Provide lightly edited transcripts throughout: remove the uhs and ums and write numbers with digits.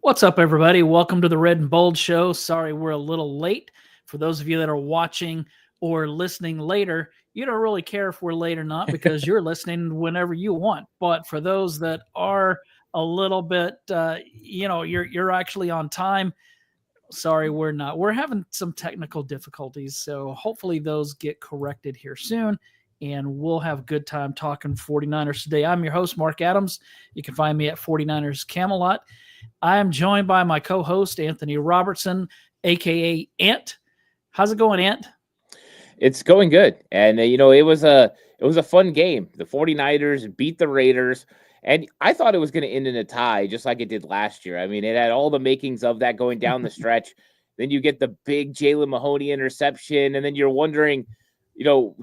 What's up, everybody? Welcome to the Red and Bold Show. Sorry we're a little late. For those of you that are watching or listening later, you don't really care if we're late or not because you're listening whenever you want. But for those that are a little bit, you're actually on time. Sorry, we're not. We're having some technical difficulties, so hopefully those get corrected here soon. And we'll have a good time talking 49ers today. I'm your host, Marc Adams. You can find me at 49ers Camelot. I am joined by my co-host, Anthony Robertson, a.k.a. Ant. How's it going, Ant? It's going good. And, it was a fun game. The 49ers beat the Raiders, and I thought it was going to end in a tie, just like it did last year. I mean, it had all the makings of that going down the stretch. Then you get the big Jalen Mahoney interception, and then you're wondering,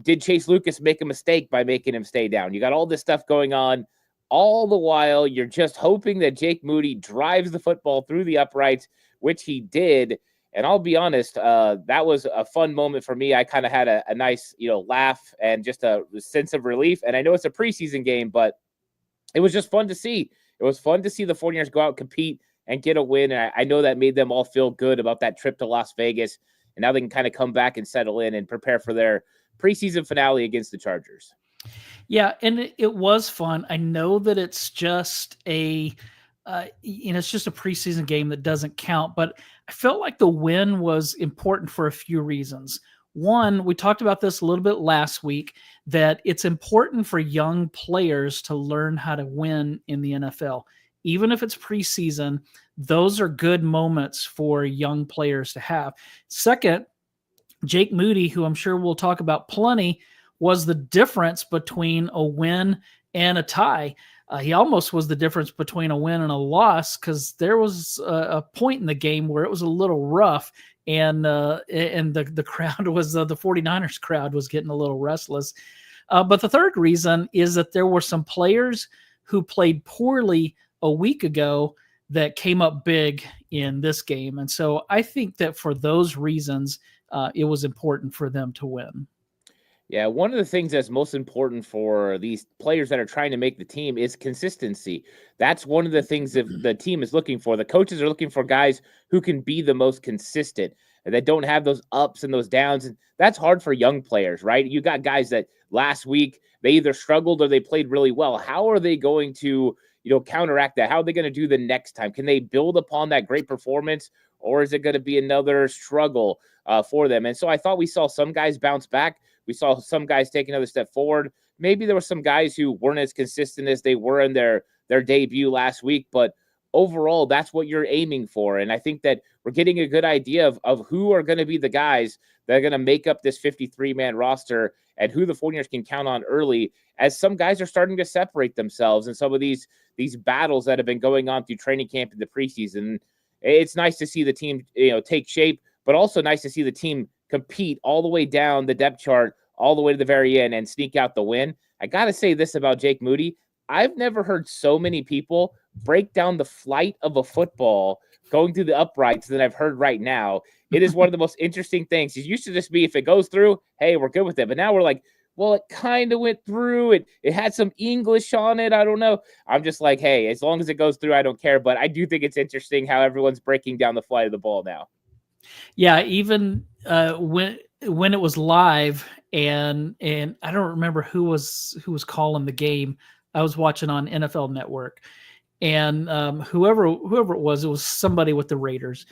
did Chase Lucas make a mistake by making him stay down? You got all this stuff going on. All the while, you're just hoping that Jake Moody drives the football through the uprights, which he did. And I'll be honest, that was a fun moment for me. I kind of had a nice, laugh and just a sense of relief. And I know it's a preseason game, but it was just fun to see. It was fun to see the 49ers go out, compete, and get a win. And I know that made them all feel good about that trip to Las Vegas. And now they can kind of come back and settle in and prepare for their preseason finale against the Chargers. Yeah, and it was fun. I know that it's just it's just a preseason game that doesn't count, but I felt like the win was important for a few reasons. One, we talked about this a little bit last week, that it's important for young players to learn how to win in the NFL. Even if it's preseason, those are good moments for young players to have. Second, Jake Moody, who I'm sure we'll talk about plenty, was the difference between a win and a tie. He almost was the difference between a win and a loss because there was a point in the game where it was a little rough, and the crowd was the 49ers crowd was getting a little restless. But the third reason is that there were some players who played poorly a week ago that came up big in this game. And so I think that for those reasons, it was important for them to win. Yeah, one of the things that's most important for these players that are trying to make the team is consistency. That's one of the things that the team is looking for. The coaches are looking for guys who can be the most consistent and that don't have those ups and those downs. And that's hard for young players, right? You got guys that last week they either struggled or they played really well. How are they going to, counteract that? How are they going to do the next time? Can they build upon that great performance, or is it going to be another struggle for them? And so I thought we saw some guys bounce back. We saw some guys take another step forward. Maybe there were some guys who weren't as consistent as they were in their debut last week, but overall, that's what you're aiming for. And I think that we're getting a good idea of who are going to be the guys that are going to make up this 53-man roster and who the 49ers can count on early, as some guys are starting to separate themselves in some of these battles that have been going on through training camp in the preseason. It's nice to see the team, take shape, but also nice to see the team compete all the way down the depth chart, all the way to the very end, and sneak out the win. I got to say this about Jake Moody. I've never heard so many people break down the flight of a football going through the uprights than I've heard right now. It is one of the most interesting things. It used to just be, if it goes through, hey, we're good with it. But now we're like, well, it kind of went through. It had some English on it. I don't know. I'm just like, hey, as long as it goes through, I don't care. But I do think it's interesting how everyone's breaking down the flight of the ball now. Yeah, even when it was live, and I don't remember who was calling the game. I was watching on NFL Network, and whoever it was somebody with the Raiders.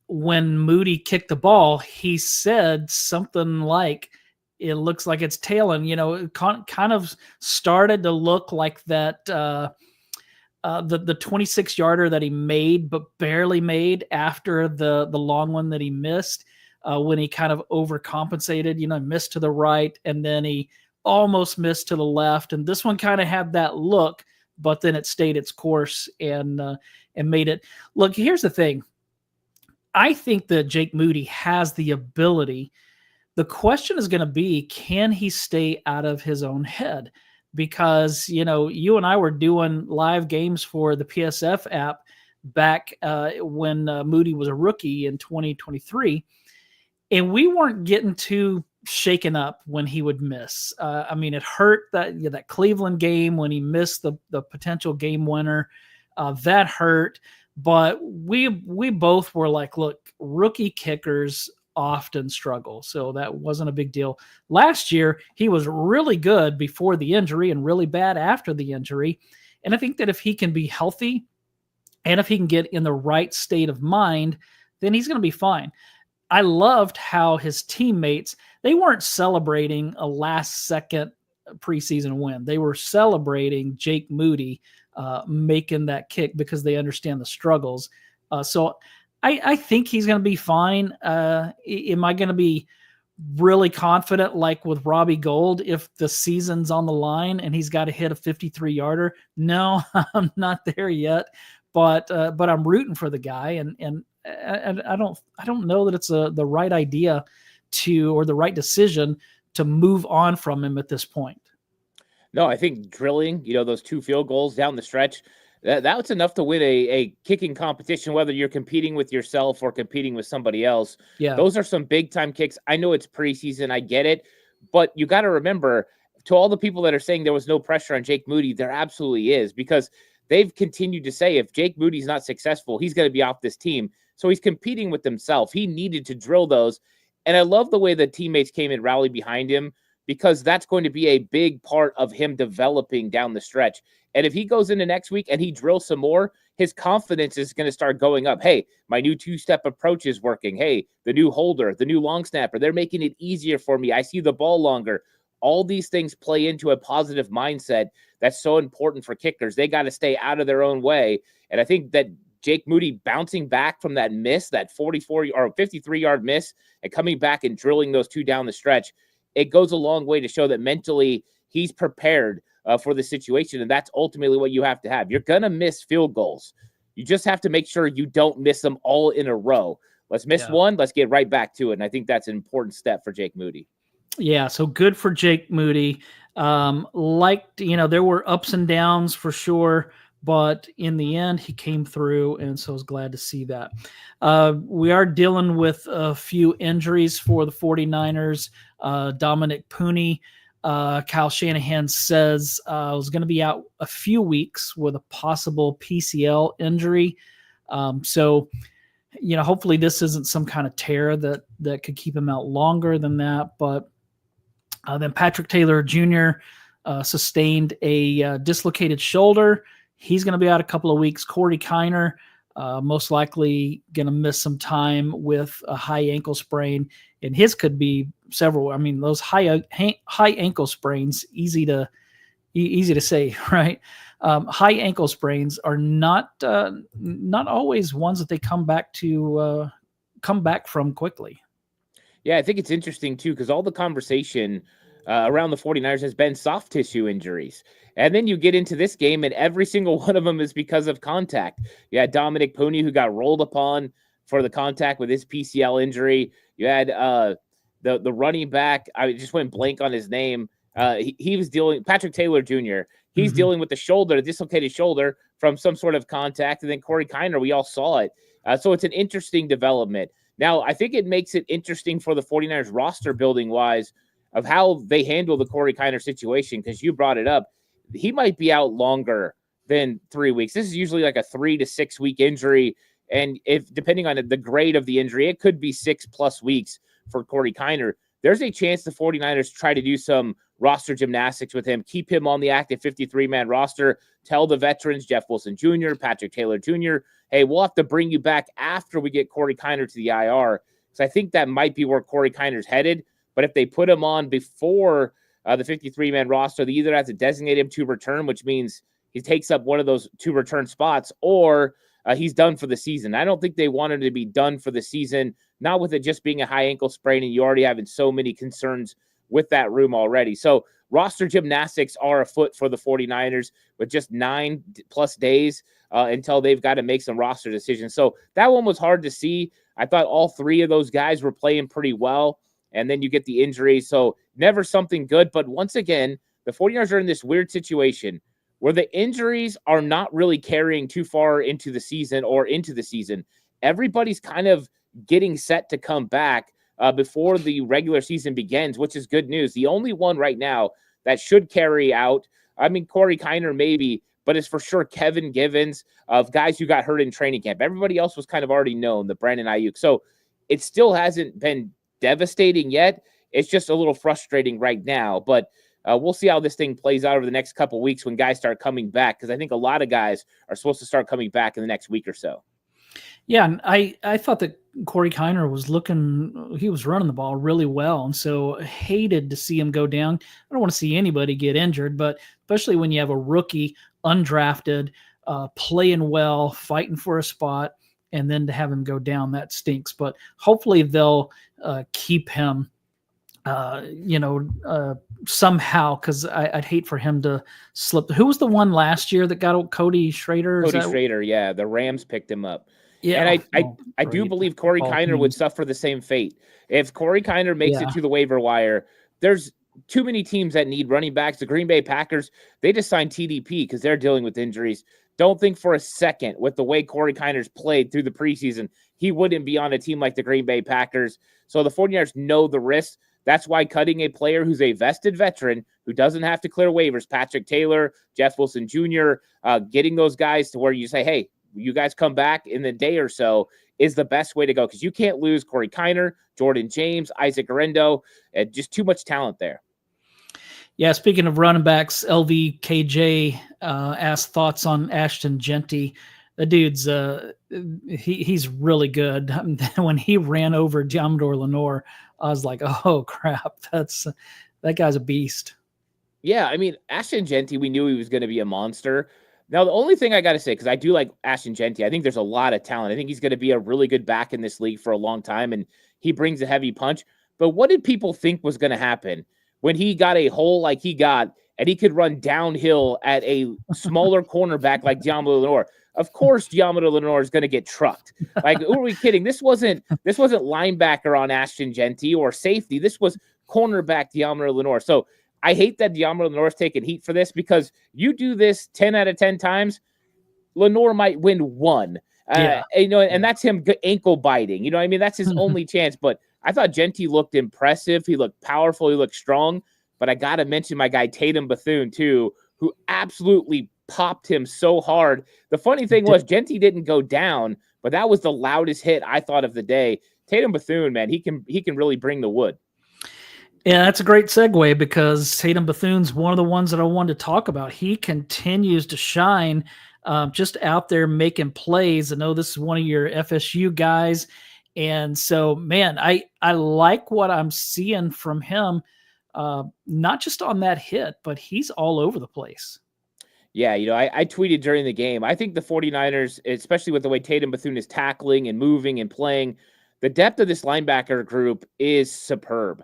When Moody kicked the ball, he said something like, "It looks like it's tailing." It kind of started to look like that. The 26-yarder that he made but barely made after the long one that he missed, when he kind of overcompensated, missed to the right, and then he almost missed to the left. And this one kind of had that look, but then it stayed its course and made it. Look, here's the thing. I think that Jake Moody has the ability. The question is going to be, can he stay out of his own head? Because, you and I were doing live games for the PSF app back when Moody was a rookie in 2023, and we weren't getting too shaken up when he would miss. It hurt that Cleveland game when he missed the potential game winner. That hurt. But we both were like, look, rookie kickers often struggle. So that wasn't a big deal. Last year, he was really good before the injury and really bad after the injury. And I think that if he can be healthy and if he can get in the right state of mind, then he's going to be fine. I loved how his teammates, they weren't celebrating a last second preseason win. They were celebrating Jake Moody making that kick because they understand the struggles. So I think he's going to be fine. Am I going to be really confident like with Robbie Gould if the season's on the line and he's got to hit a 53-yarder? No, I'm not there yet. But I'm rooting for the guy, and I don't know that it's the right idea or the right decision to move on from him at this point. No, I think drilling, those 2 field goals down the stretch, that's enough to win a kicking competition, whether you're competing with yourself or competing with somebody else. Yeah. Those are some big time kicks. I know it's preseason. I get it. But you got to remember, to all the people that are saying there was no pressure on Jake Moody, there absolutely is, because they've continued to say if Jake Moody's not successful, he's going to be off this team. So he's competing with himself. He needed to drill those. And I love the way the teammates came and rallied behind him, because that's going to be a big part of him developing down the stretch. And if he goes into next week and he drills some more, his confidence is going to start going up. Hey, my new 2-step approach is working. Hey, the new holder, the new long snapper, they're making it easier for me. I see the ball longer. All these things play into a positive mindset that's so important for kickers. They got to stay out of their own way. And I think that Jake Moody bouncing back from that miss, that 44 or 53-yard miss, and coming back and drilling those 2 down the stretch, it goes a long way to show that mentally he's prepared for the situation. And that's ultimately what you have to have. You're going to miss field goals. You just have to make sure you don't miss them all in a row. Let's miss one. Let's get right back to it. And I think that's an important step for Jake Moody. Yeah, so good for Jake Moody. There were ups and downs for sure, but in the end, he came through, and so I was glad to see that. We are dealing with a few injuries for the 49ers. Dominic Pooney, Kyle Shanahan says was going to be out a few weeks with a possible PCL injury. So hopefully this isn't some kind of tear that could keep him out longer than that. But then Patrick Taylor Jr. Sustained a dislocated shoulder. He's going to be out a couple of weeks. Corey Kiner, most likely going to miss some time with a high ankle sprain, and his could be several. I mean, those high ankle sprains, easy to say, right? High ankle sprains are not always ones that they come back from quickly. Yeah, I think it's interesting too, because all the conversation around the 49ers has been soft tissue injuries. And then you get into this game, and every single one of them is because of contact. You had Dominic Pooney, who got rolled upon for the contact with his PCL injury. You had the running back. I just went blank on his name. He was dealing, Patrick Taylor Jr., he's dealing with the dislocated shoulder from some sort of contact. And then Corey Kiner, we all saw it. So it's an interesting development. Now, I think it makes it interesting for the 49ers roster building wise of how they handle the Corey Kiner situation, because you brought it up. He might be out longer than 3 weeks. This is usually like a 3 to 6 week injury. And if depending on the grade of the injury, it could be 6+ weeks for Corey Kiner. There's a chance the 49ers try to do some roster gymnastics with him, keep him on the active 53-man roster, tell the veterans, Jeff Wilson Jr., Patrick Taylor Jr., hey, we'll have to bring you back after we get Corey Kiner to the IR. So I think that might be where Corey Kiner's headed. But if they put him on before the 53-man roster, they either have to designate him to return, which means he takes up one of those 2 return spots, or he's done for the season. I don't think they want him to be done for the season, not with it just being a high ankle sprain and you already having so many concerns with that room already. So roster gymnastics are afoot for the 49ers with just 9+ days until they've got to make some roster decisions. So that one was hard to see. I thought all 3 of those guys were playing pretty well, and then you get the injury. So never something good. But once again, the 49ers are in this weird situation where the injuries are not really carrying too far into the season or into the season. Everybody's kind of getting set to come back before the regular season begins, which is good news. The only one right now that should carry out, I mean, Corey Kiner maybe, but it's for sure Kevin Givens, of guys who got hurt in training camp. Everybody else was kind of already known, the Brandon Ayuk. So it still hasn't been devastating yet. It's just a little frustrating right now, but we'll see how this thing plays out over the next couple of weeks when guys start coming back, because I think a lot of guys are supposed to start coming back in the next week or so. Yeah, and I thought that Corey Kiner he was running the ball really well, and so hated to see him go down. I don't want to see anybody get injured, but especially when you have a rookie, undrafted, playing well, fighting for a spot, and then to have him go down, that stinks. But hopefully they'll keep him somehow, because I'd hate for him to slip. Who was the one last year that got Cody Schrader? Schrader, yeah. The Rams picked him up. Yeah, and I do believe Corey Kiner would suffer the same fate. If Corey Kiner makes it to the waiver wire, there's too many teams that need running backs. The Green Bay Packers, they just signed TDP because they're dealing with injuries. Don't think for a second, with the way Corey Kiner's played through the preseason, he wouldn't be on a team like the Green Bay Packers. So the 49ers know the risk. That's why cutting a player who's a vested veteran who doesn't have to clear waivers, Patrick Taylor, Jeff Wilson Jr., getting those guys to where you say, hey, you guys come back in a day or so, is the best way to go, because you can't lose Corey Kiner, Jordan James, Isaac Arendo, just too much talent there. Yeah, speaking of running backs, LVKJ asked thoughts on Ashton Genty. The dude's he's really good. When he ran over Diamador Lenore, I was like, oh crap, that guy's a beast. Yeah, I mean, Ashton Genty, we knew he was going to be a monster. Now, the only thing I got to say, because I do like Ashton Genty, I think there's a lot of talent. I think he's going to be a really good back in this league for a long time, and he brings a heavy punch. But what did people think was going to happen when he got a hole like he got, and he could run downhill at a smaller cornerback like Diamador Lenore? Of course, Diamador Lenore is going to get trucked. Like, who are we kidding? This wasn't linebacker on Ashton Genty or safety. This was cornerback Diamador Lenore. So I hate that Diamador Lenore is taking heat for this, because you do this 10 out of 10 times, Lenore might win one. And that's him ankle biting. You know what I mean? That's his only chance. But I thought Genty looked impressive. He looked powerful. He looked strong. But I got to mention my guy Tatum Bethune, too, who absolutely popped him so hard. The funny thing was Genty didn't go down, but that was the loudest hit I thought of the day. Tatum Bethune, man, he can really bring the wood. Yeah, that's a great segue, because Tatum Bethune's one of the ones that I wanted to talk about. He continues to shine, just out there making plays. I know this is one of your FSU guys. And so, man, I like what I'm seeing from him, not just on that hit, but he's all over the place. Yeah, I tweeted during the game, I think the 49ers, especially with the way Tatum Bethune is tackling and moving and playing, the depth of this linebacker group is superb.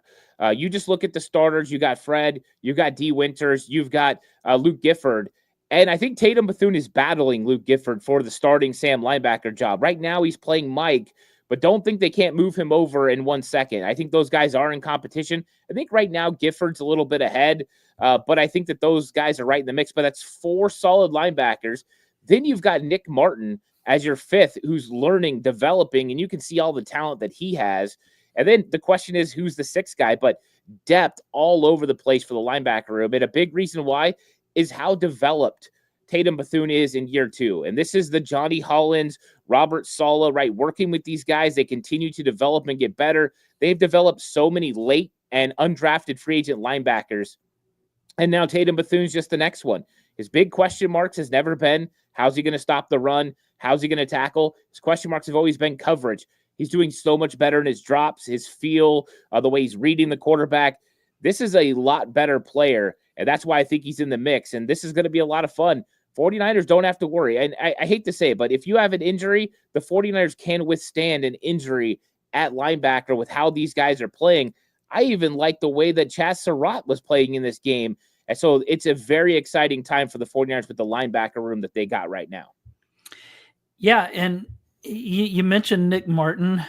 You just look at the starters. You got Fred, you got D. Winters, you've got Luke Gifford. And I think Tatum Bethune is battling Luke Gifford for the starting Sam linebacker job. Right now he's playing Mike, but don't think they can't move him over in 1 second. I think those guys are in competition. I think right now Gifford's a little bit ahead, but I think that those guys are right in the mix. But that's 4 solid linebackers. Then you've got Nick Martin as your 5th, who's learning, developing, and you can see all the talent that he has. And then the question is, who's the 6th guy? But depth all over the place for the linebacker room. And a big reason why is how developed Tatum Bethune is in year 2. And this is the Johnny Hollins, Robert Saleh, right? Working with these guys, they continue to develop and get better. They've developed so many late and undrafted free agent linebackers. And now Tatum Bethune's just the next one. His big question marks has never been, how's he going to stop the run? How's he going to tackle? His question marks have always been coverage. He's doing so much better in his drops, his feel, the way he's reading the quarterback. This is a lot better player, and that's why I think he's in the mix, and this is going to be a lot of fun. 49ers don't have to worry, and I hate to say it, but if you have an injury, the 49ers can withstand an injury at linebacker with how these guys are playing. I even like the way that Chaz Surratt was playing in this game, and so it's a very exciting time for the 49ers with the linebacker room that they got right now. Yeah, and you mentioned Nick Martin.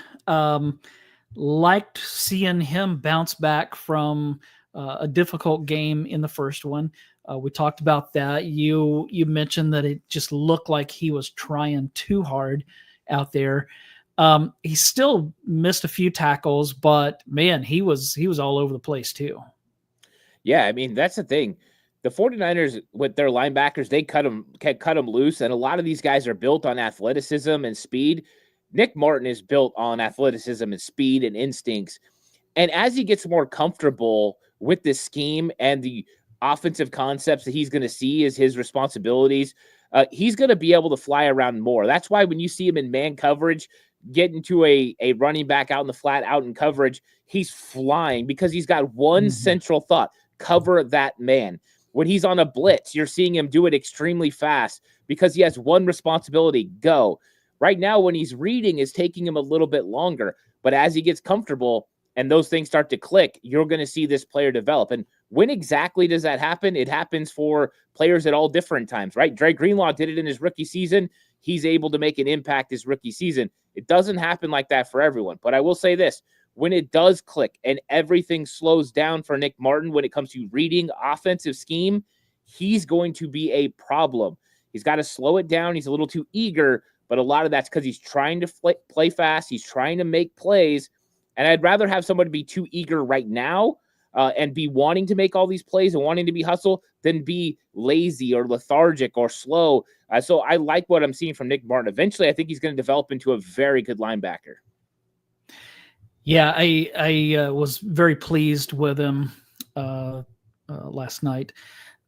Liked seeing him bounce back from a difficult game in the first one. We talked about that. You mentioned that it just looked like he was trying too hard out there. He still missed a few tackles, but man, he was all over the place too. Yeah, I mean, that's the thing. the 49ers with their linebackers, they cut them loose. And a lot of these guys are built on athleticism and speed. Nick Martin is built on athleticism and speed and instincts. And as he gets more comfortable with this scheme and the offensive concepts that he's going to see as his responsibilities, he's going to be able to fly around more. That's why when you see him in man coverage, get into a running back out in the flat, out in coverage, he's flying because he's got one central thought: cover that man. When he's on a blitz, you're seeing him do it extremely fast because he has one responsibility: go. Right now, when he's reading, it's taking him a little bit longer. But as he gets comfortable and those things start to click, you're going to see this player develop. And when exactly does that happen? It happens for players at all different times, right? Dre Greenlaw did it in his rookie season. He's able to make an impact his rookie season. It doesn't happen like that for everyone. But I will say this: when it does click and everything slows down for Nick Martin when it comes to reading offensive scheme, he's going to be a problem. He's got to slow it down. He's a little too eager, but a lot of that's because he's trying to play fast. He's trying to make plays. And I'd rather have somebody be too eager right now and be wanting to make all these plays and wanting to be hustle than be lazy or lethargic or slow. So I like what I'm seeing from Nick Martin. Eventually, I think he's going to develop into a very good linebacker. Yeah, I was very pleased with him last night.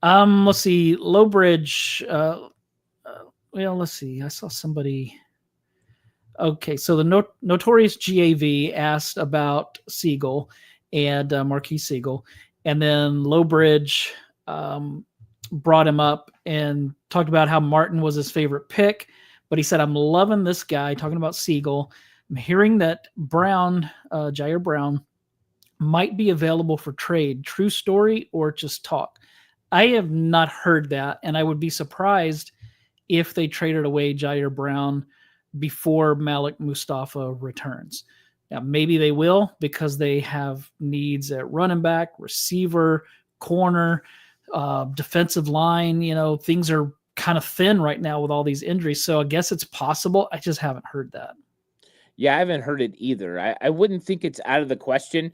Let's see, Lowbridge. Well, let's see. I saw somebody. Okay, so the Notorious GAV asked about Siegel and Marquis Siegel, and then Lowbridge brought him up and talked about how Martin was his favorite pick, but he said, "I'm loving this guy," talking about Siegel. I'm hearing that Brown, Jair Brown, might be available for trade. True story or just talk? I have not heard that, and I would be surprised if they traded away Jair Brown before Malik Mustafa returns. Now, maybe they will because they have needs at running back, receiver, corner, defensive line. You know, things are kind of thin right now with all these injuries. So I guess it's possible. I just haven't heard that. Yeah, I haven't heard it either. I wouldn't think it's out of the question,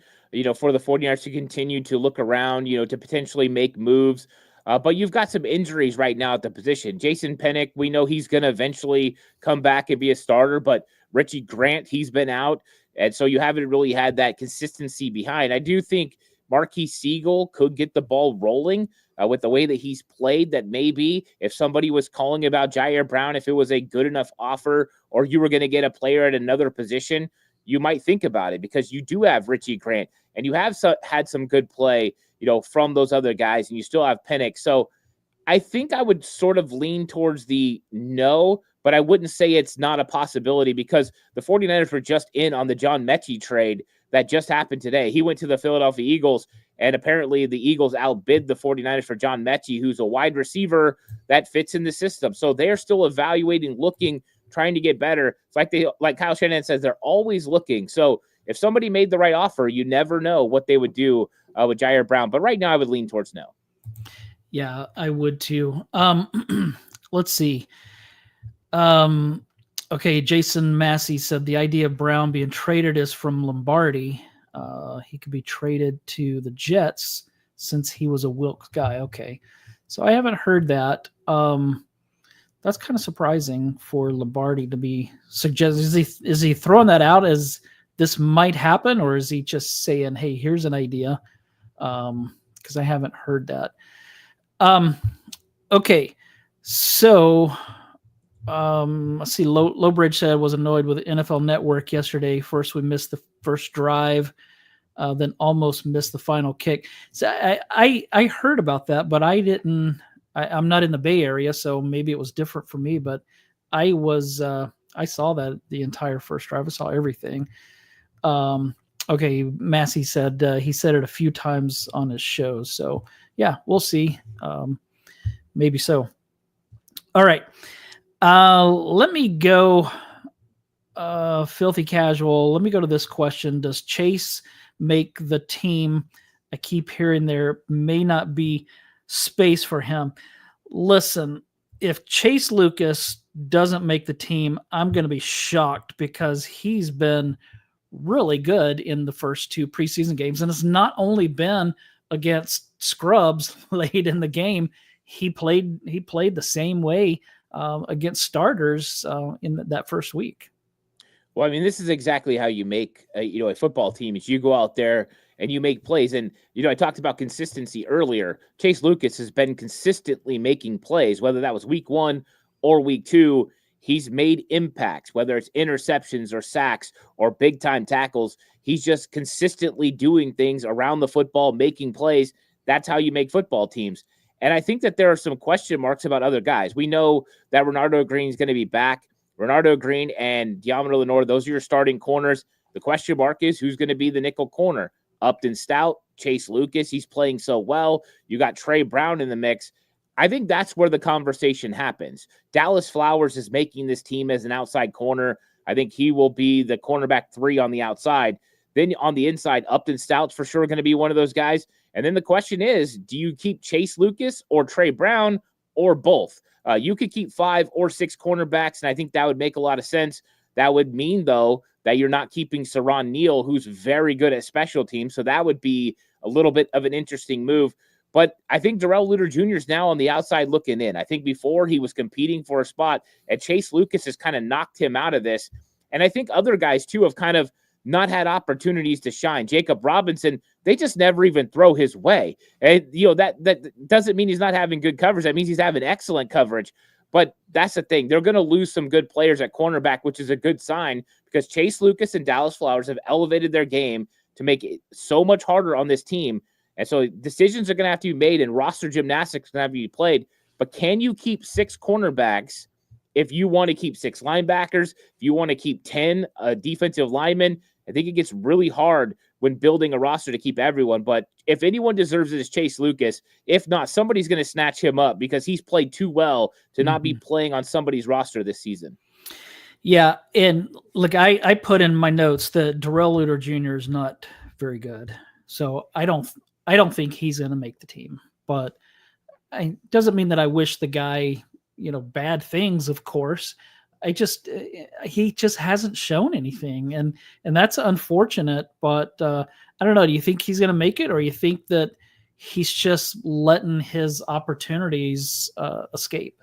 for the 49ers to continue to look around, to potentially make moves. But you've got some injuries right now at the position. Jason Pennick, we know he's going to eventually come back and be a starter, but Richie Grant, he's been out. And so you haven't really had that consistency behind. I do think Marquis Siegel could get the ball rolling with the way that he's played, that maybe if somebody was calling about Jair Brown, if it was a good enough offer or you were going to get a player at another position, you might think about it because you do have Richie Grant and you have had some good play, from those other guys, and you still have Pennick. So I think I would sort of lean towards the no, but I wouldn't say it's not a possibility because the 49ers were just in on the John Mechie trade that just happened today. He went to the Philadelphia Eagles, and apparently the Eagles outbid the 49ers for John Mechie, who's a wide receiver that fits in the system. So they're still evaluating, looking, trying to get better. It's like Kyle Shanahan says, they're always looking. So if somebody made the right offer, you never know what they would do with Jair Brown. But right now I would lean towards no. Yeah, I would too. Let's see. Okay, Jason Massey said the idea of Brown being traded is from Lombardi. He could be traded to the Jets since he was a Wilkes guy. Okay, so I haven't heard that. That's kind of surprising for Lombardi to be suggesting. Is he throwing that out as this might happen, or is he just saying, "Hey, here's an idea"? Because I haven't heard that. Okay, so let's see. Lowbridge said was annoyed with the NFL Network yesterday. First, we missed the first drive, then almost missed the final kick. So I heard about that, but I didn't. I'm not in the Bay Area, so maybe it was different for me. But I saw that the entire first drive. I saw everything. Okay, Massey said he said it a few times on his shows. So yeah, we'll see. Maybe so. All right. Let me go filthy casual. Let me go to this question. Does Chase make the team? I keep hearing there may not be space for him. Listen, if Chase Lucas doesn't make the team, I'm going to be shocked because he's been really good in the first two preseason games. And it's not only been against scrubs late in the game, he played the same way against starters in that first week. Well, I mean, this is exactly how you make a football team. Is you go out there and you make plays. And I talked about consistency earlier. Chase Lucas has been consistently making plays, whether that was week 1 or week 2. He's made impacts, whether it's interceptions or sacks or big time tackles. He's just consistently doing things around the football, making plays. That's how you make football teams. And I think that there are some question marks about other guys. We know that Renardo Green is going to be back. Renardo Green and Diamond Lenore, those are your starting corners. The question mark is who's going to be the nickel corner. Upton Stout, Chase Lucas, he's playing so well. You got Trey Brown in the mix. I think that's where the conversation happens. Dallas Flowers is making this team as an outside corner. I think he will be the cornerback 3 on the outside. Then on the inside, Upton Stout's for sure going to be one of those guys. And then the question is, do you keep Chase Lucas or Trey Brown or both? You could keep 5 or 6 cornerbacks, and I think that would make a lot of sense. That would mean, though, that you're not keeping Saron Neal, who's very good at special teams. So that would be a little bit of an interesting move. But I think Darrell Luter Jr. is now on the outside looking in. I think before he was competing for a spot, and Chase Lucas has kind of knocked him out of this. And I think other guys, too, have kind of not had opportunities to shine. Jacob Robinson, they just never even throw his way. And, that doesn't mean he's not having good coverage. That means he's having excellent coverage. But that's the thing. They're going to lose some good players at cornerback, which is a good sign because Chase Lucas and Dallas Flowers have elevated their game to make it so much harder on this team. And so decisions are going to have to be made and roster gymnastics going to have to be played. But can you keep 6 cornerbacks if you want to keep 6 linebackers, if you want to keep 10 defensive linemen? I think it gets really hard when building a roster to keep everyone. But if anyone deserves it, it's Chase Lucas. If not, somebody's going to snatch him up because he's played too well to not be playing on somebody's roster this season. Yeah, and look, I put in my notes that Darrell Luter Jr. is not very good. So I don't think he's going to make the team. But it doesn't mean that I wish the guy, bad things, of course. He just hasn't shown anything, and that's unfortunate. But I don't know. Do you think he's going to make it, or you think that he's just letting his opportunities escape?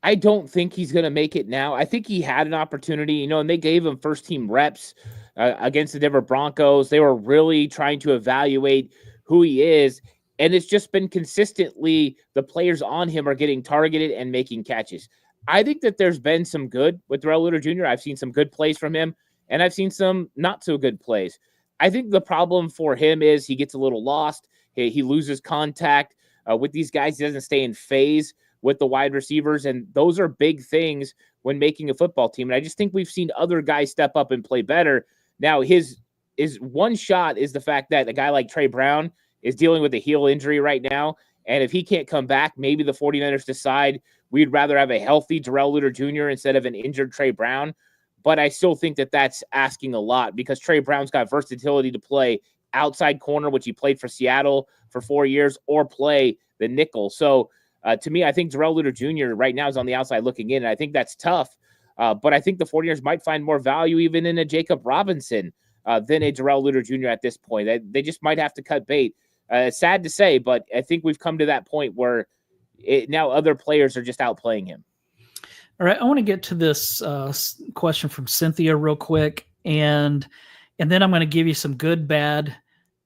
I don't think he's going to make it now. I think he had an opportunity, and they gave him first team reps against the Denver Broncos. They were really trying to evaluate who he is. And it's just been consistently the players on him are getting targeted and making catches. I think that there's been some good with Darrell Luter Jr. I've seen some good plays from him, and I've seen some not so good plays. I think the problem for him is he gets a little lost. He loses contact with these guys. He doesn't stay in phase with the wide receivers, and those are big things when making a football team. And I just think we've seen other guys step up and play better. Now, his one shot is the fact that a guy like Trey Brown is dealing with a heel injury right now, and if he can't come back, maybe the 49ers decide we'd rather have a healthy Darrell Luter Jr. instead of an injured Trey Brown. But I still think that that's asking a lot because Trey Brown's got versatility to play outside corner, which he played for Seattle for 4 years, or play the nickel. So to me, I think Darrell Luter Jr. right now is on the outside looking in, and I think that's tough. But I think the 49ers might find more value even in a Jacob Robinson than a Darrell Luter Jr. at this point. They just might have to cut bait. It's sad to say, but I think we've come to that point where now other players are just outplaying him. All right, I want to get to this question from Cynthia real quick, and then I'm going to give you some good, bad,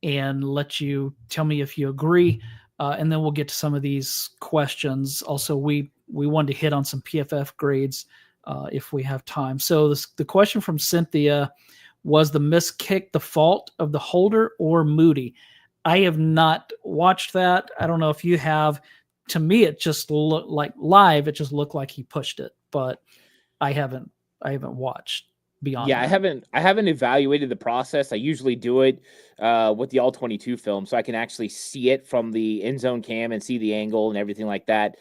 and let you tell me if you agree, and then we'll get to some of these questions. Also, we wanted to hit on some PFF grades if we have time. So the question from Cynthia was the missed kick the fault of the holder or Moody? I have not watched that. I don't know if you have. To me, it just looked like live. It just looked like he pushed it, but I haven't watched beyond. Yeah, that. I haven't evaluated the process. I usually do it with the All-22 film, so I can actually see it from the end zone cam and see the angle and everything like that.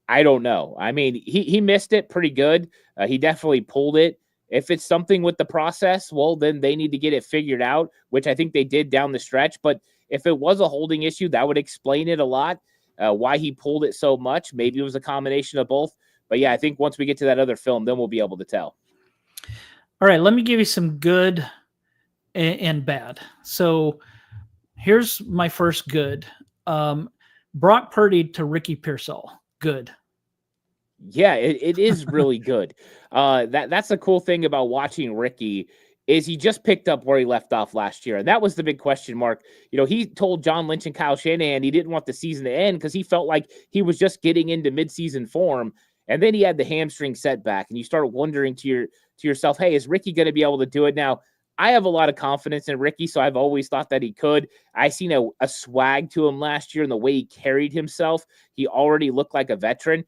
I don't know. I mean, he missed it pretty good. He definitely pulled it. If it's something with the process, well, then they need to get it figured out, which I think they did down the stretch. But if it was a holding issue, that would explain it a lot. Why he pulled it so much. Maybe it was a combination of both. But yeah, I think once we get to that other film, then we'll be able to tell. All right, let me give you some good and bad. So Here's my first good. Brock Purdy to Ricky Pearsall. Good. Yeah, it is really good. That's the cool thing about watching Ricky is he just picked up where he left off last year. And that was the big question mark. He told John Lynch and Kyle Shanahan he didn't want the season to end because he felt like he was just getting into midseason form. And then he had the hamstring setback. And you start wondering to yourself, hey, is Ricky going to be able to do it? Now, I have a lot of confidence in Ricky, so I've always thought that he could. I seen a swag to him last year and the way he carried himself. He already looked like a veteran.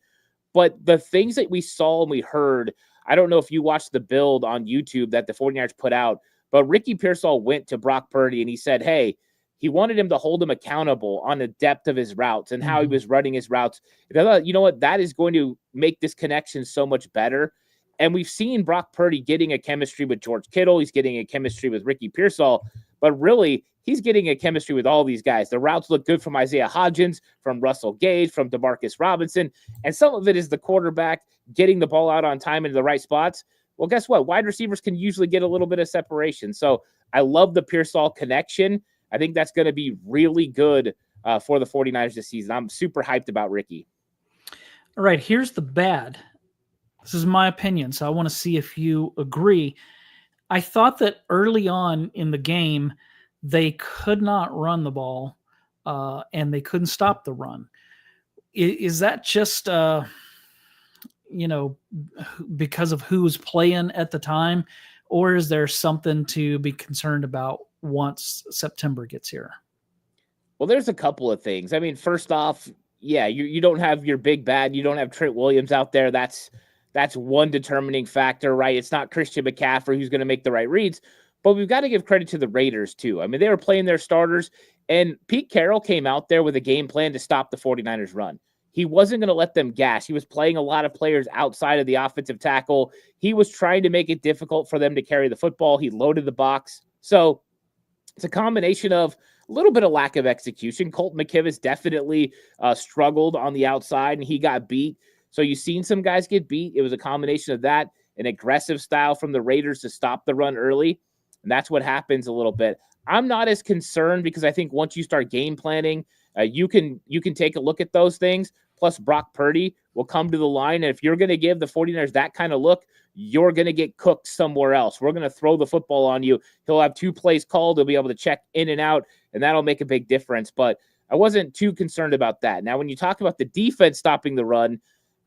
But the things that we saw and we heard, I don't know if you watched the build on YouTube that the 49ers put out, but Ricky Pearsall went to Brock Purdy and he said, hey, he wanted him to hold him accountable on the depth of his routes and how he was running his routes. And I thought, you know what, that is going to make this connection so much better. And we've seen Brock Purdy getting a chemistry with George Kittle. He's getting a chemistry with Ricky Pearsall. But really, he's getting a chemistry with all these guys. The routes look good from Isaiah Hodgins, from Russell Gage, from DeMarcus Robinson. And some of it is the quarterback getting the ball out on time into the right spots. Well, guess what? Wide receivers can usually get a little bit of separation. So I love the Pearsall connection. I think that's going to be really good for the 49ers this season. I'm super hyped about Ricky. All right, here's the bad. This is my opinion, so I want to see if you agree. I thought that early on in the game, they could not run the ball and they couldn't stop the run. Is that just, because of who was playing at the time, or is there something to be concerned about once September gets here? Well, there's a couple of things. I mean, first off, yeah, you don't have your big bad. You don't have Trent Williams out there. That's one determining factor, right? It's not Christian McCaffrey who's going to make the right reads, but we've got to give credit to the Raiders too. I mean, they were playing their starters, and Pete Carroll came out there with a game plan to stop the 49ers run. He wasn't going to let them gash. He was playing a lot of players outside of the offensive tackle. He was trying to make it difficult for them to carry the football. He loaded the box. So it's a combination of a little bit of lack of execution. Colt McKivitz definitely struggled on the outside, and he got beat. So you've seen some guys get beat. It was a combination of that, an aggressive style from the Raiders to stop the run early, and that's what happens a little bit. I'm not as concerned because I think once you start game planning, you can take a look at those things. Plus, Brock Purdy will come to the line, and if you're going to give the 49ers that kind of look, you're going to get cooked somewhere else. We're going to throw the football on you. He'll have 2 plays called. He'll be able to check in and out, and that'll make a big difference. But I wasn't too concerned about that. Now, when you talk about the defense stopping the run,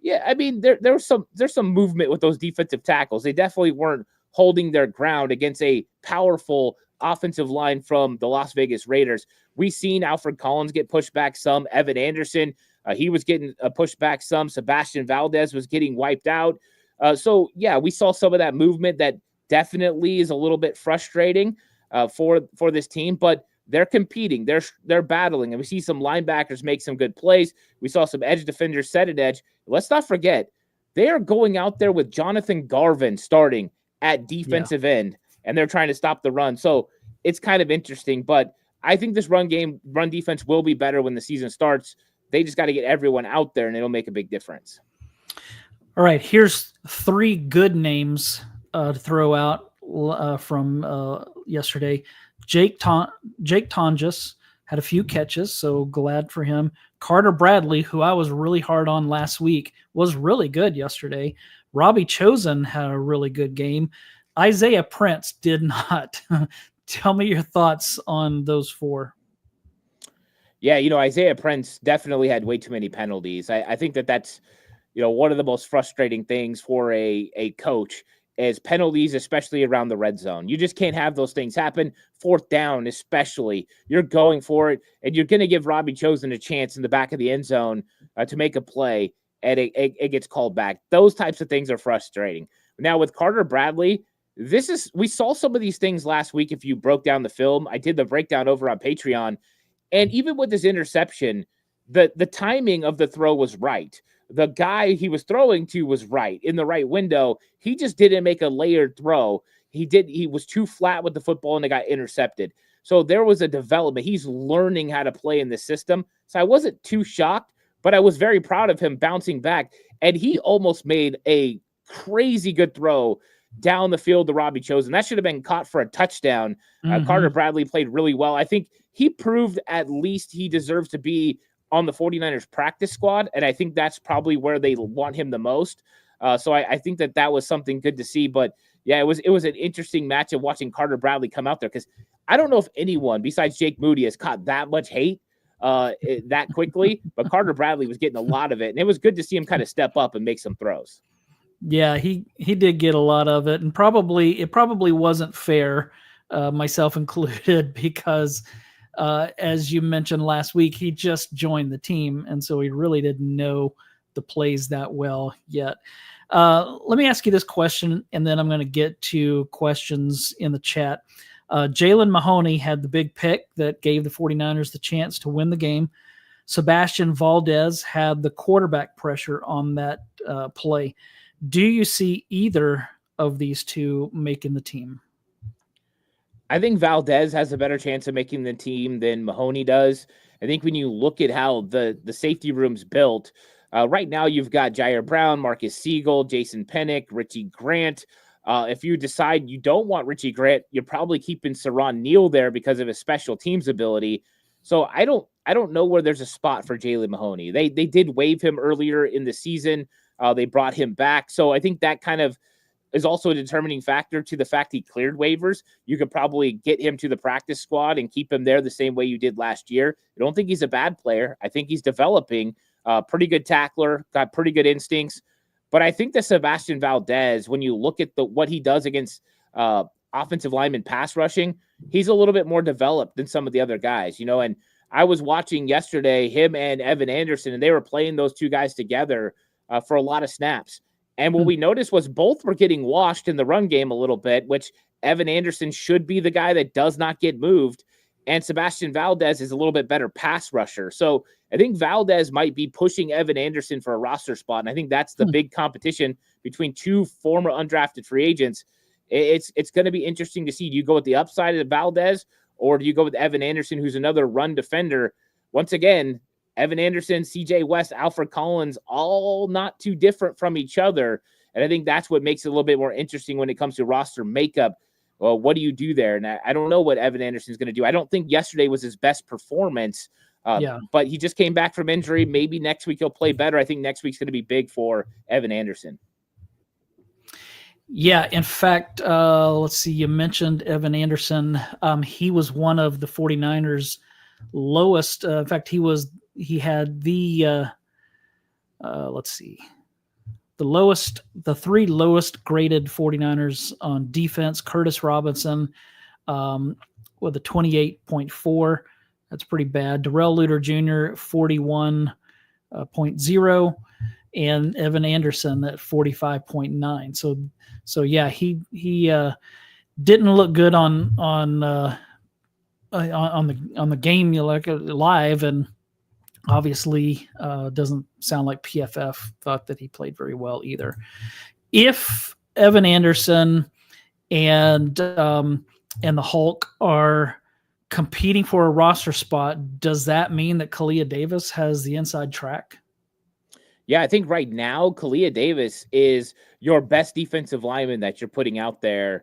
yeah, I mean, there's some movement with those defensive tackles. They definitely weren't holding their ground against a powerful offensive line from the Las Vegas Raiders. We've seen Alfred Collins get pushed back some. Evan Anderson, he was getting pushed back some. Sebastian Valdez was getting wiped out. So, yeah, we saw some of that movement that definitely is a little bit frustrating for this team. But they're competing. They're battling. And we see some linebackers make some good plays. We saw some edge defenders set at edge. Let's not forget, they are going out there with Jonathan Garvin starting at defensive end, and they're trying to stop the run. So it's kind of interesting. But I think this run defense will be better when the season starts. They just got to get everyone out there, and it'll make a big difference. All right, here's 3 good names to throw out from yesterday. Jake Tonjes had a few catches, so glad for him. Carter Bradley, who I was really hard on last week, was really good yesterday. Robbie Chosen had a really good game. Isaiah Prince did not. Tell me your thoughts on those 4. Yeah, Isaiah Prince definitely had way too many penalties. I think that's, one of the most frustrating things for a coach is penalties, especially around the red zone. You just can't have those things happen. 4th down, especially. You're going for it, and you're going to give Robbie Chosen a chance in the back of the end zone to make a play, and it gets called back. Those types of things are frustrating. Now, with Carter Bradley, we saw some of these things last week if you broke down the film. I did the breakdown over on Patreon, and even with this interception, the timing of the throw was right. The guy he was throwing to was right in the right window. He just didn't make a layered throw. He was too flat with the football and it got intercepted. So there was a development. He's learning how to play in the system. So I wasn't too shocked, but I was very proud of him bouncing back. And he almost made a crazy good throw down the field to Robbie Chosen. That should have been caught for a touchdown. Carter Bradley played really well. I think he proved at least he deserves to be on the 49ers practice squad, and I think that's probably where they want him the most. So I think that was something good to see. But yeah, it was an interesting matchup watching Carter Bradley come out there, because I don't know if anyone besides Jake Moody has caught that much hate that quickly, but Carter Bradley was getting a lot of it, and it was good to see him kind of step up and make some throws. Yeah, he did get a lot of it, and it probably wasn't fair, myself included, because as you mentioned last week, he just joined the team, and so he really didn't know the plays that well yet. Let me ask you this question, and then I'm going to get to questions in the chat. Jalen Mahoney had the big pick that gave the 49ers the chance to win the game. Sebastian Valdez had the quarterback pressure on that play. Do you see either of these two making the team? I think Valdez has a better chance of making the team than Mahoney does. I think when you look at how the safety room's built, right now you've got Jair Brown, Marcus Siegel, Jason Pennick, Richie Grant. If you decide you don't want Richie Grant, you're probably keeping Saron Neal there because of his special teams ability. So I don't know where there's a spot for Jalen Mahoney. They did waive him earlier in the season. They brought him back. So I think that kind of is also a determining factor to the fact he cleared waivers. You could probably get him to the practice squad and keep him there the same way you did last year. I don't think he's a bad player. I think he's developing, pretty good tackler, got pretty good instincts. But I think that Sebastian Valdez, when you look at what he does against offensive lineman pass rushing, he's a little bit more developed than some of the other guys, and I was watching yesterday him and Evan Anderson, and they were playing those two guys together for a lot of snaps. And what we noticed was both were getting washed in the run game a little bit, which Evan Anderson should be the guy that does not get moved. And Sebastian Valdez is a little bit better pass rusher. So I think Valdez might be pushing Evan Anderson for a roster spot. And I think that's the big competition between two former undrafted free agents. It's going to be interesting to see. Do you go with the upside of Valdez, or do you go with Evan Anderson, who's another run defender? Once again, Evan Anderson, CJ West, Alfred Collins, all not too different from each other. And I think that's what makes it a little bit more interesting when it comes to roster makeup. Well, what do you do there? And I don't know what Evan Anderson is going to do. I don't think yesterday was his best performance, but he just came back from injury. Maybe next week he'll play better. I think next week's going to be big for Evan Anderson. Yeah, in fact, let's see, you mentioned Evan Anderson. He was one of the 49ers' lowest. In fact, he had the the three lowest graded 49ers on defense. Curtis Robinson with a 28.4. That's pretty bad. Darrell Luter Jr. 41.0, and Evan Anderson at 45.9. So yeah, he didn't look good on the game live, and obviously doesn't sound like PFF thought that he played very well either. If Evan Anderson and the Hulk are competing for a roster spot, does that mean that Kalia Davis has the inside track? Yeah, I think right now Kalia Davis is your best defensive lineman that you're putting out there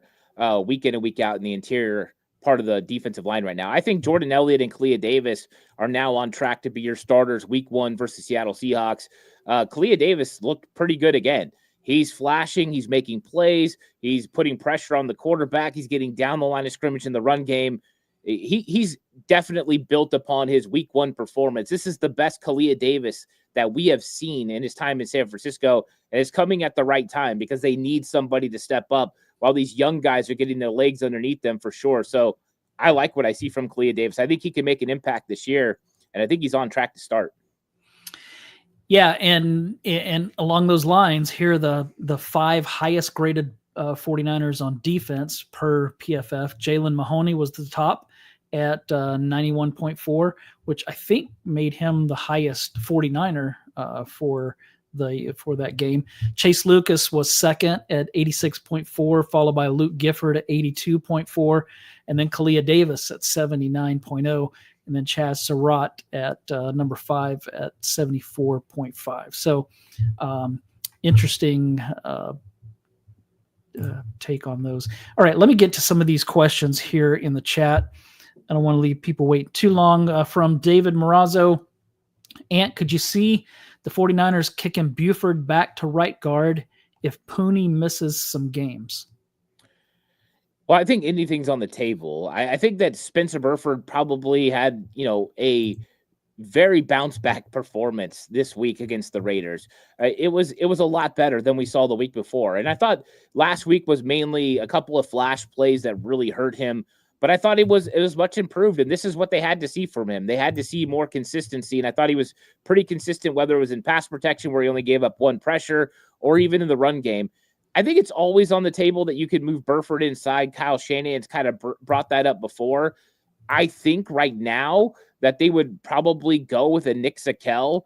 week in and week out in the interior part of the defensive line right now. I think Jordan Elliott and Kalia Davis are now on track to be your starters week 1 versus Seattle Seahawks. Kalia Davis looked pretty good again. He's flashing. He's making plays. He's putting pressure on the quarterback. He's getting down the line of scrimmage in the run game. He's definitely built upon his week 1 performance. This is the best Kalia Davis that we have seen in his time in San Francisco, and it's coming at the right time because they need somebody to step up while these young guys are getting their legs underneath them for sure. So I like what I see from Kalia Davis. I think he can make an impact this year, and I think he's on track to start. Yeah, and along those lines, here are the 5 highest graded 49ers on defense per PFF. Jalen Mahoney was the top at 91.4, which I think made him the highest 49er for that game. Chase Lucas was second at 86.4, followed by Luke Gifford at 82.4, and then Kalia Davis at 79.0, and then Chaz Surratt at number 5 at 74.5. So interesting take on those. All right, let me get to some of these questions here in the chat. I don't want to leave people waiting too long. From David Morazzo, Ant, could you see the 49ers kicking Buford back to right guard if Pooney misses some games? Well, I think anything's on the table. I think that Spencer Burford probably had, a very bounce back performance this week against the Raiders. It was a lot better than we saw the week before. And I thought last week was mainly a couple of flash plays that really hurt him, but I thought it was much improved. And this is what they had to see from him. They had to see more consistency. And I thought he was pretty consistent, whether it was in pass protection where he only gave up one pressure or even in the run game. I think it's always on the table that you could move Burford inside. Kyle Shanahan's kind of brought that up before. I think right now that they would probably go with a Nick Zakelj,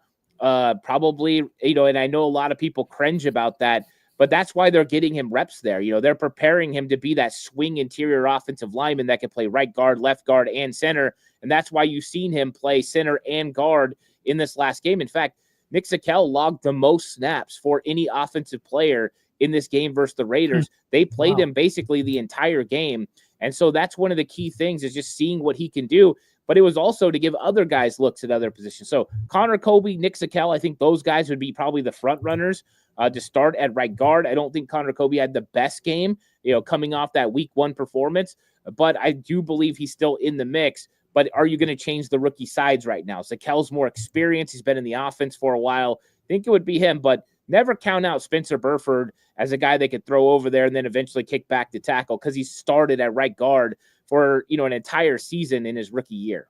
probably, and I know a lot of people cringe about that, but that's why they're getting him reps there. They're preparing him to be that swing interior offensive lineman that can play right guard, left guard, and center. And that's why you've seen him play center and guard in this last game. In fact, Nick Zakelj logged the most snaps for any offensive player in this game versus the Raiders. They played him basically the entire game. And so that's one of the key things, is just seeing what he can do. But it was also to give other guys looks at other positions. So Connor Colby, Nick Zakelj, I think those guys would be probably the front runners to start at right guard. I don't think Connor Colby had the best game, coming off that week 1 performance, but I do believe he's still in the mix. But are you going to change the rookie sides right now? Zakel's more experienced. He's been in the offense for a while. I think it would be him, but never count out Spencer Burford as a guy they could throw over there and then eventually kick back to tackle, because he started at right guard for, an entire season in his rookie year.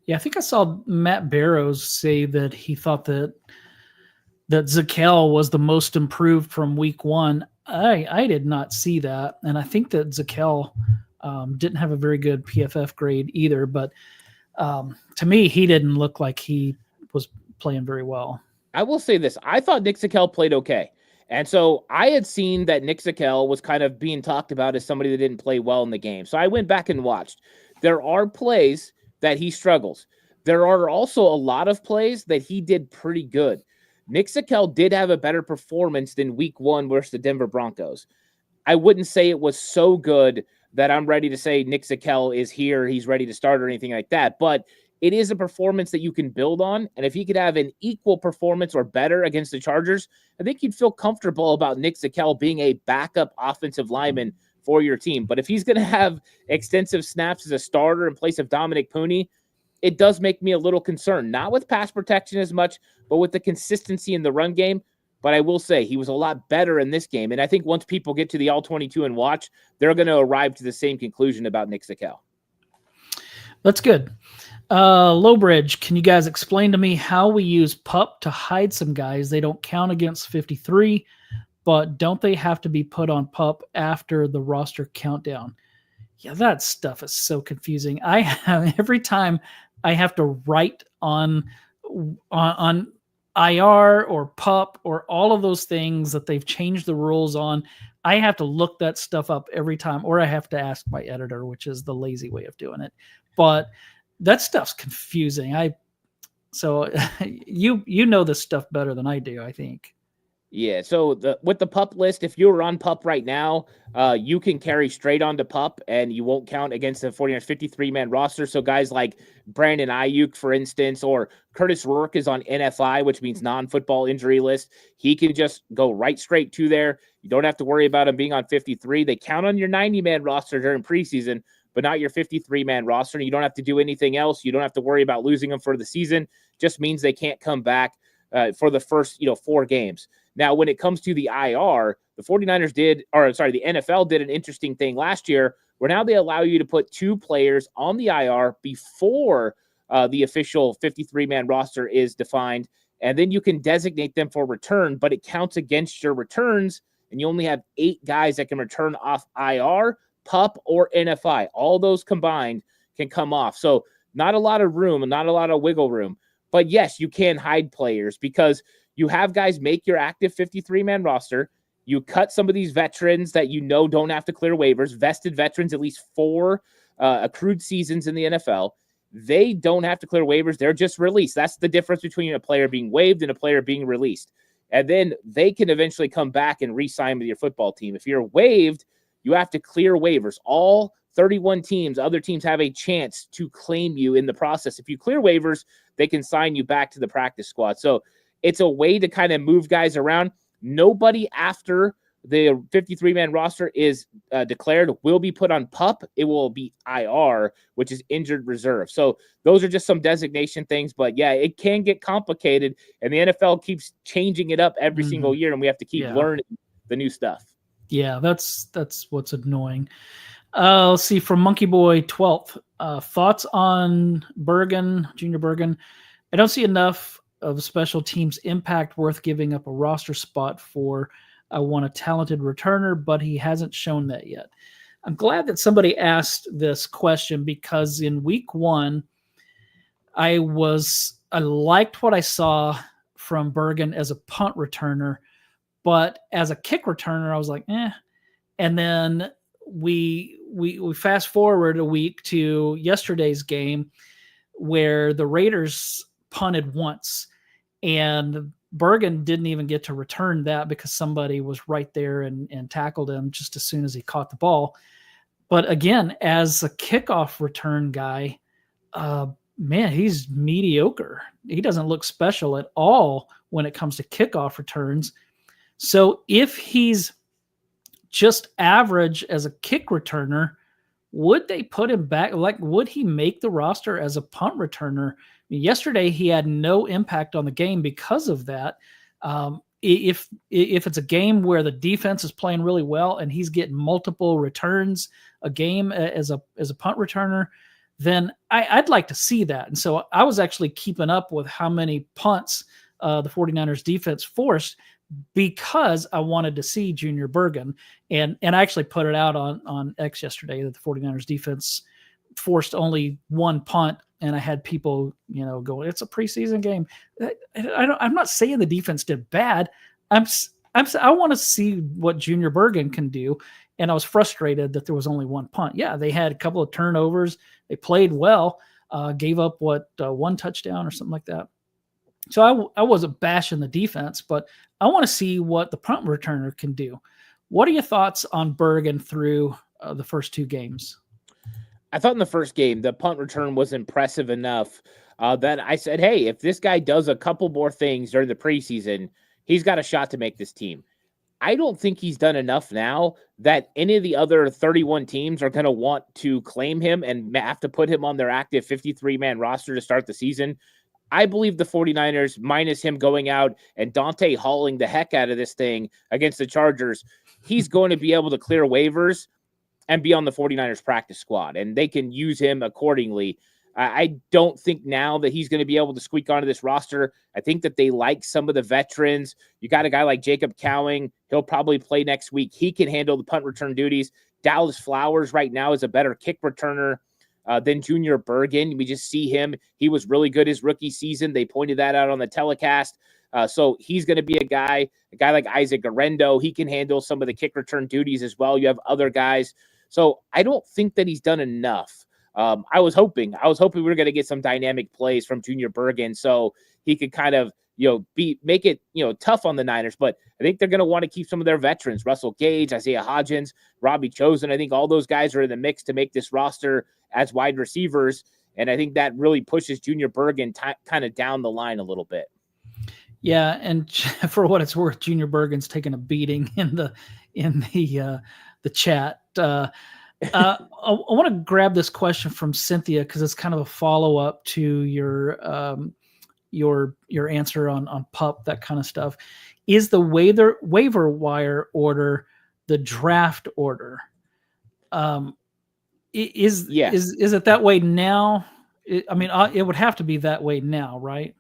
Yeah, I think I saw Matt Barrows say that he thought that Zakelj was the most improved from week 1. I did not see that, and I think that Zakelj didn't have a very good PFF grade either, but to me, he didn't look like he was playing very well. I will say this. I thought Nick Zakelj played okay. And so I had seen that Nick Zakelj was kind of being talked about as somebody that didn't play well in the game. So I went back and watched. There are plays that he struggles. There are also a lot of plays that he did pretty good. Nick Zakelj did have a better performance than week 1 versus the Denver Broncos. I wouldn't say it was so good that I'm ready to say Nick Zakelj is here, he's ready to start or anything like that. But it is a performance that you can build on. And if he could have an equal performance or better against the Chargers, I think you'd feel comfortable about Nick Zakelj being a backup offensive lineman for your team. But if he's going to have extensive snaps as a starter in place of Dominic Pooney, it does make me a little concerned. Not with pass protection as much, but with the consistency in the run game. But I will say he was a lot better in this game. And I think once people get to the All-22 and watch, they're going to arrive to the same conclusion about Nick Zakelj. That's good. Lowbridge, can you guys explain to me how we use PUP to hide some guys? They don't count against 53, but don't they have to be put on PUP after the roster countdown? Yeah, that stuff is so confusing. Every time I have to write on IR or PUP or all of those things that they've changed the rules on, I have to look that stuff up every time, or I have to ask my editor, which is the lazy way of doing it. But that stuff's confusing. So you know this stuff better than I do, I think. Yeah, so with the PUP list, if you're on PUP right now, you can carry straight onto PUP, and you won't count against the 49ers 53-man roster. So guys like Brandon Ayuk, for instance, or Curtis Rourke is on NFI, which means non-football injury list. He can just go right straight to there. You don't have to worry about him being on 53. They count on your 90-man roster during preseason, but not your 53-man roster. You don't have to do anything else. You don't have to worry about losing them for the season. Just means they can't come back for the first 4 games. Now, when it comes to the IR, the NFL did an interesting thing last year where now they allow you to put 2 players on the IR before the official 53-man roster is defined, and then you can designate them for return, but it counts against your returns, and you only have 8 guys that can return off IR, PUP, or NFI. All those combined can come off. So not a lot of room, not a lot of wiggle room. But yes, you can hide players because you have guys make your active 53-man roster. You cut some of these veterans that don't have to clear waivers, vested veterans, at least 4 accrued seasons in the NFL. They don't have to clear waivers. They're just released. That's the difference between a player being waived and a player being released. and then they can eventually come back and re-sign with your football team. If you're waived, you have to clear waivers. All 31 teams, other teams have a chance to claim you in the process. If you clear waivers, they can sign you back to the practice squad. So it's a way to kind of move guys around. Nobody after the 53-man roster is declared will be put on PUP. It will be IR, which is injured reserve. So those are just some designation things. But, yeah, it can get complicated, and the NFL keeps changing it up every single year, and we have to keep learning the new stuff. Yeah, that's what's annoying. Let's see, from Monkey Boy 12th, thoughts on Bergen, Junior Bergen. I don't see enough of special teams impact worth giving up a roster spot for. I want a talented returner, but he hasn't shown that yet. I'm glad that somebody asked this question because in week 1, I liked what I saw from Bergen as a punt returner, but as a kick returner, I was like, eh. And then we fast forward a week to yesterday's game where the Raiders punted once, and Bergen didn't even get to return that because somebody was right there and tackled him just as soon as he caught the ball. But again, as a kickoff return guy, man, he's mediocre. He doesn't look special at all when it comes to kickoff returns. So if he's just average as a kick returner, would they put him back? Like, would he make the roster as a punt returner? Yesterday, he had no impact on the game because of that. If it's a game where the defense is playing really well and he's getting multiple returns a game as a punt returner, then I'd like to see that. And so I was actually keeping up with how many punts the 49ers defense forced because I wanted to see Junior Bergen. And I actually put it out on X yesterday that the 49ers defense forced only one punt, and I had people, going, it's a preseason game. I'm not saying the defense did bad. I want to see what Junior Bergen can do, and I was frustrated that there was only one punt. Yeah, they had a couple of turnovers. They played well, gave up one touchdown or something like that. So I wasn't bashing the defense, but I want to see what the punt returner can do. What are your thoughts on Bergen through the first 2 games? I thought in the first game, the punt return was impressive enough that I said, hey, if this guy does a couple more things during the preseason, he's got a shot to make this team. I don't think he's done enough now that any of the other 31 teams are going to want to claim him and have to put him on their active 53-man roster to start the season. I believe the 49ers, minus him going out and Dante hauling the heck out of this thing against the Chargers, he's going to be able to clear waivers and be on the 49ers practice squad, and they can use him accordingly. I don't think now that he's going to be able to squeak onto this roster. I think that they like some of the veterans. You got a guy like Jacob Cowing. He'll probably play next week. He can handle the punt return duties. Dallas Flowers right now is a better kick returner than Junior Bergen. We just see him. He was really good his rookie season. They pointed that out on the telecast. So he's going to be a guy like Isaac Garendo. He can handle some of the kick return duties as well. You have other guys. So I don't think that he's done enough. I was hoping we were going to get some dynamic plays from Junior Bergen so he could kind of, make it, tough on the Niners. But I think they're going to want to keep some of their veterans, Russell Gage, Isaiah Hodgins, Robbie Chosen. I think all those guys are in the mix to make this roster as wide receivers. And I think that really pushes Junior Bergen kind of down the line a little bit. Yeah, and for what it's worth, Junior Bergen's taking a beating in the chat. I want to grab this question from Cynthia because it's kind of a follow up to your answer on PUP, that kind of stuff. Is the waiver wire order the draft order? Is it that way now? It would have to be that way now, right?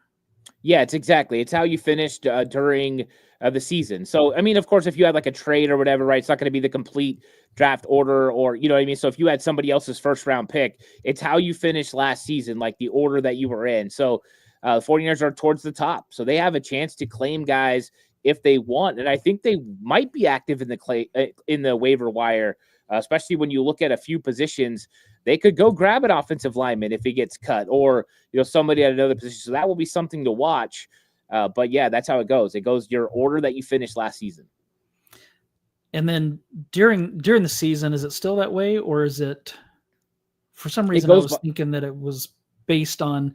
Yeah, it's how you finished during the season. So, of course, if you had like a trade or whatever, right, it's not going to be the complete draft order or, you know what I mean? So if you had somebody else's first round pick, it's how you finished last season, like the order that you were in. So the 49ers are towards the top. So they have a chance to claim guys if they want. And I think they might be active in the waiver wire, especially when you look at a few positions. They could go grab an offensive lineman if he gets cut or, somebody at another position. So that will be something to watch. But yeah, that's how it goes. It goes your order that you finished last season. And then during the season, is it still that way, or is it, for some reason I was thinking that it was based on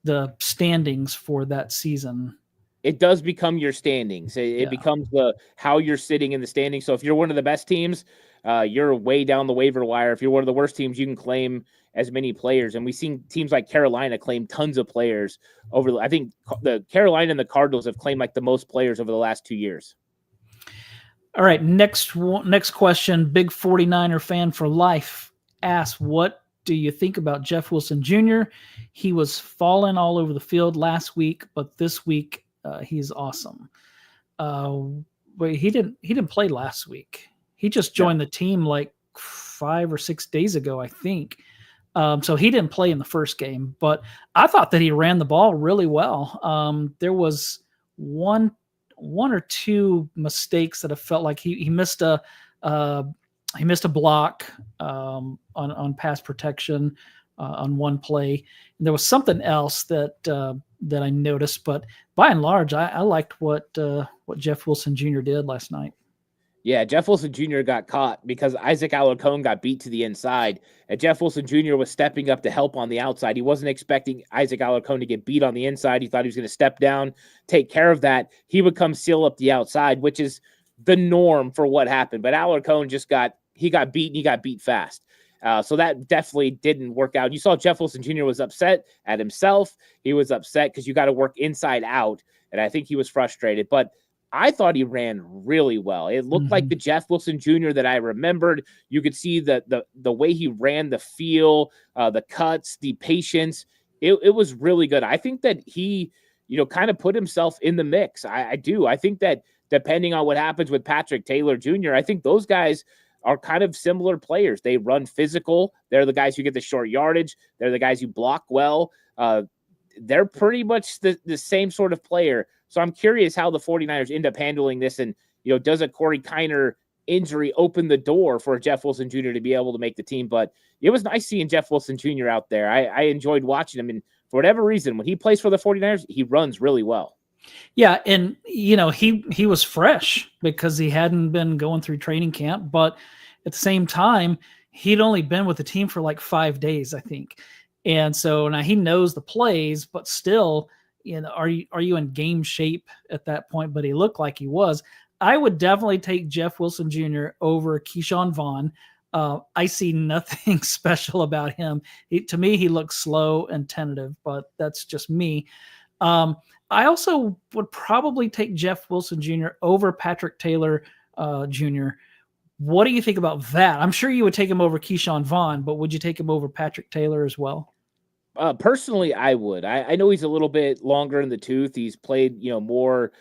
the standings for that season? It does become your standings. It becomes how you're sitting in the standings. So if you're one of the best teams, you're way down the waiver wire. If you're one of the worst teams, you can claim as many players. And we've seen teams like Carolina claim tons of players I think the Carolina and the Cardinals have claimed like the most players over the last 2 years. All right, next question. Big 49er fan for life asks, what do you think about Jeff Wilson Jr.? He was falling all over the field last week, but this week he's awesome. But he didn't play last week. He just joined the team like 5 or 6 days ago, I think. So he didn't play in the first game, but I thought that he ran the ball really well. There was one or two mistakes that I felt like he missed a block on pass protection on one play. And there was something else that I noticed, but by and large, I liked what Jeff Wilson Jr. did last night. Yeah, Jeff Wilson Jr. got caught because Isaac Alarcón got beat to the inside, and Jeff Wilson Jr. was stepping up to help on the outside. He wasn't expecting Isaac Alarcón to get beat on the inside. He thought he was going to step down, take care of that. He would come seal up the outside, which is the norm for what happened. But Alarcón got beat, and he got beat fast. So that definitely didn't work out. You saw Jeff Wilson Jr. was upset at himself. He was upset because you got to work inside out, and I think he was frustrated. But I thought he ran really well. It looked like the Jeff Wilson Jr. that I remembered. You could see the way he ran, the feel, the cuts, the patience. It was really good. I think that he, kind of put himself in the mix. I do. I think that depending on what happens with Patrick Taylor Jr., I think those guys are kind of similar players. They run physical. They're the guys who get the short yardage. They're the guys who block well. They're pretty much the same sort of player. So I'm curious how the 49ers end up handling this. And, does a Corey Kiner injury open the door for Jeff Wilson Jr. to be able to make the team? But it was nice seeing Jeff Wilson Jr. out there. I enjoyed watching him. And for whatever reason, when he plays for the 49ers, he runs really well. Yeah, and, he was fresh because he hadn't been going through training camp. But at the same time, he'd only been with the team for like 5 days, I think. And so now he knows the plays, but still – are you in game shape at that point? But he looked like he was. I would definitely take Jeff Wilson Jr. over Keyshawn Vaughn. I see nothing special about him. To me, he looks slow and tentative, but that's just me. I also would probably take Jeff Wilson Jr. over Patrick Taylor Jr. What do you think about that? I'm sure you would take him over Keyshawn Vaughn, but would you take him over Patrick Taylor as well? Personally, I would. I know he's a little bit longer in the tooth. He's played, more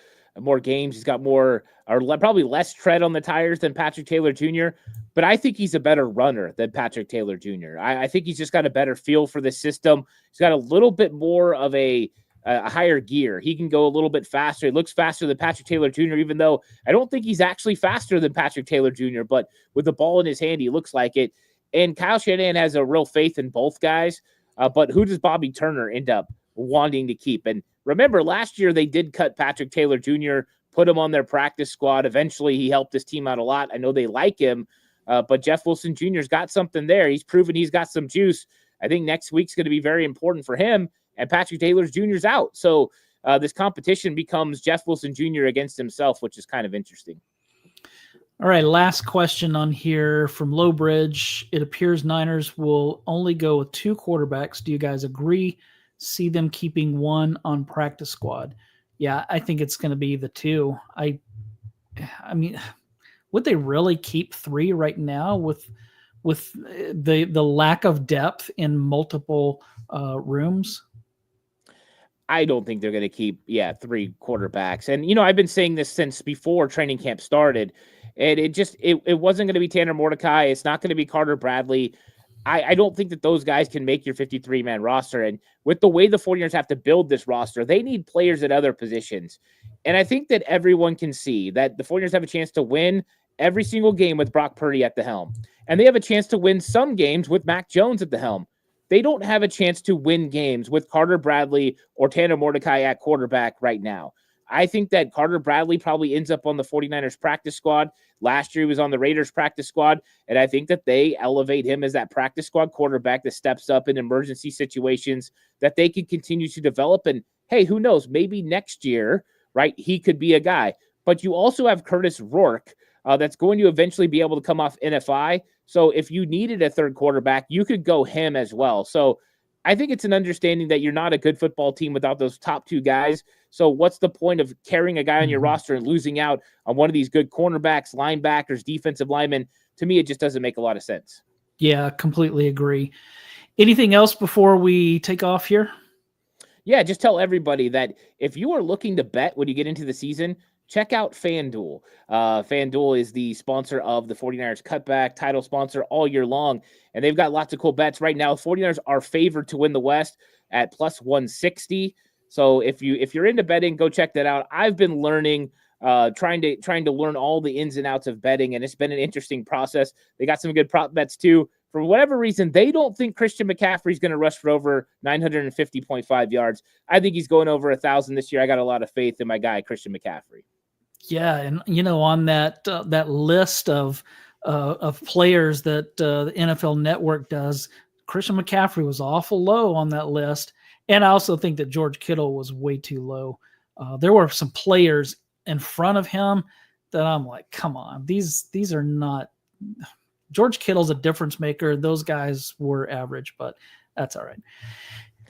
games. He's got probably less tread on the tires than Patrick Taylor Jr., but I think he's a better runner than Patrick Taylor Jr. I think he's just got a better feel for the system. He's got a little bit more of a higher gear. He can go a little bit faster. He looks faster than Patrick Taylor Jr., even though I don't think he's actually faster than Patrick Taylor Jr., but with the ball in his hand, he looks like it. And Kyle Shanahan has a real faith in both guys. But who does Bobby Turner end up wanting to keep? And remember, last year they did cut Patrick Taylor Jr., put him on their practice squad. Eventually, he helped his team out a lot. I know they like him, but Jeff Wilson Jr.'s got something there. He's proven he's got some juice. I think next week's going to be very important for him, and Patrick Taylor Jr.'s out. So this competition becomes Jeff Wilson Jr. against himself, which is kind of interesting. All right, last question on here from Lowbridge. It appears Niners will only go with 2 quarterbacks. Do you guys agree? See them keeping one on practice squad? Yeah, I think it's going to be the 2. I mean, would they really keep 3 right now with the lack of depth in multiple rooms? I don't think they're going to keep 3 quarterbacks. And I've been saying this since before training camp started. And it wasn't going to be Tanner Mordecai. It's not going to be Carter Bradley. I don't think that those guys can make your 53-man roster. And with the way the 49ers have to build this roster, they need players at other positions. And I think that everyone can see that the 49ers have a chance to win every single game with Brock Purdy at the helm. And they have a chance to win some games with Mac Jones at the helm. they don't have a chance to win games with Carter Bradley or Tanner Mordecai at quarterback right now. I think that Carter Bradley probably ends up on the 49ers practice squad. Last year he was on the Raiders practice squad, and I think that they elevate him as that practice squad quarterback that steps up in emergency situations that they can continue to develop. And hey, who knows, maybe next year, right, he could be a guy. But you also have Curtis Rourke that's going to eventually be able to come off NFI. So if you needed a third quarterback, you could go him as well. So I think it's an understanding that you're not a good football team without those top two guys. So what's the point of carrying a guy on your roster and losing out on one of these good cornerbacks, linebackers, defensive linemen? To me, it just doesn't make a lot of sense. Yeah, completely agree. Anything else before we take off here? Yeah, just tell everybody that if you are looking to bet when you get into the season, check out FanDuel. FanDuel is the sponsor of the 49ers Cutback, title sponsor all year long, and they've got lots of cool bets. Right now, the 49ers are favored to win the West at plus 160. So if you're into betting, go check that out. I've been learning, trying to learn all the ins and outs of betting, and it's been an interesting process. They got some good prop bets too. For whatever reason, they don't think Christian McCaffrey is going to rush for over 950.5 yards. I think he's going over 1,000 this year. I got a lot of faith in my guy, Christian McCaffrey. Yeah, and on that that list of players that the NFL Network does, Christian McCaffrey was awful low on that list, and I also think that George Kittle was way too low. There were some players in front of him that I'm like, come on, these are not. George Kittle's a difference maker. Those guys were average, but that's all right.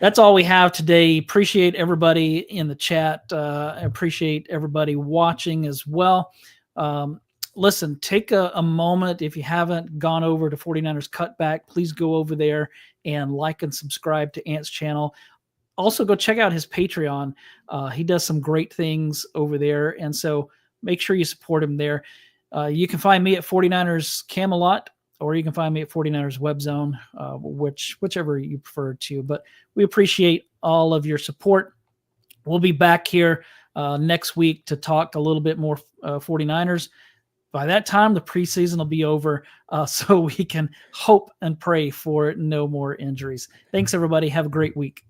That's all we have today. Appreciate everybody in the chat. Appreciate everybody watching as well. Listen, take a moment. If you haven't gone over to 49ers Cutback, please go over there and like and subscribe to Ant's channel. Also, go check out his Patreon. He does some great things over there, and so make sure you support him there. You can find me at 49ers Camelot, or you can find me at 49ers Web Zone, whichever you prefer to. But we appreciate all of your support. We'll be back here next week to talk a little bit more 49ers. By that time, the preseason will be over, so we can hope and pray for no more injuries. Thanks, everybody. Have a great week.